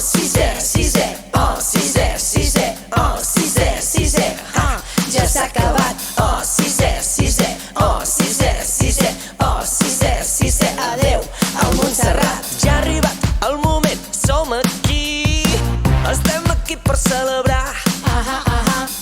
sisè, sisè, oh, sisè, sisè, oh, sisè, sisè, ja s'ha acabat. Oh, sisè, sisè, oh, sisè, sisè, oh, sisè, sisè, adeu al Montserrat. Ja ha arribat el moment, som aquí, estem aquí per celebrar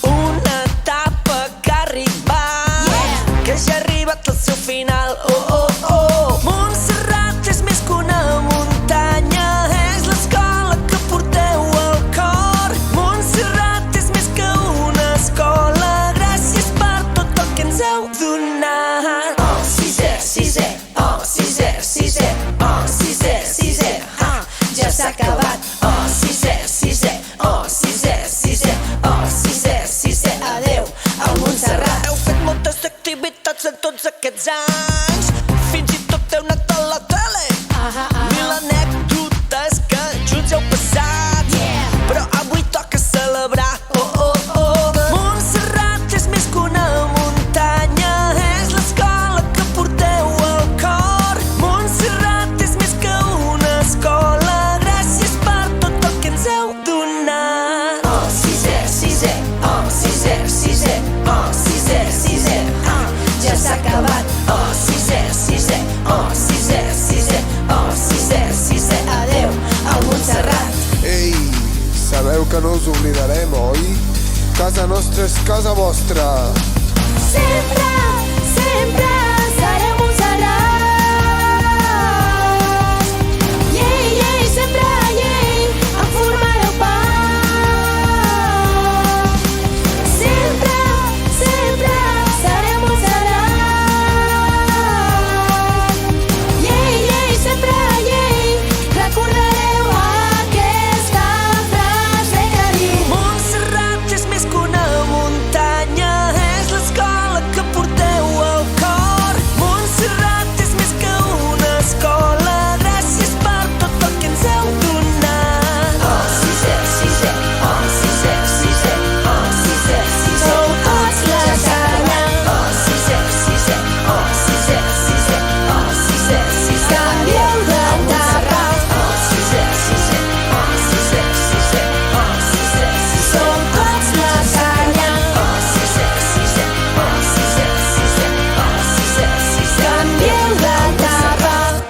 una etapa que ha arribat, que ja ha arribat al seu final. Oh, oh, oh. Montserrat és més que una muntanya, és l'escola que porteu al cor. Montserrat és més que una escola, gràcies per tot el que ens heu donat. Oh, sisè, sisè, oh, sisè, sisè, oh, sisè, sisè, ja s'ha acabat. Oh, sisè, sisè, oh, sisè, sisè, oh, sisè, sisè, adeu al Montserrat. Heu fet moltes activitats en tots aquests anys, fins i tot heu anat a la tele. Mil anècdotes que junts heu passat, però avui toca celebrar. Oh, oh, oh. Montserrat és més que una muntanya, és l'escola que porteu al cor. Montserrat és més que una escola, gràcies per tot el que ens heu donat. Oh, sisè, sisè, oh, sisè, sisè, oh, sisè, sisè, ja s'ha acabat. Oh, sisè, sisè, oh, sisè, sisè, oh, sisè, sisè, adeu al Montserrat. Ei, sabeu que no us oblidarem, oi? Casa nostra és casa vostra. Sempre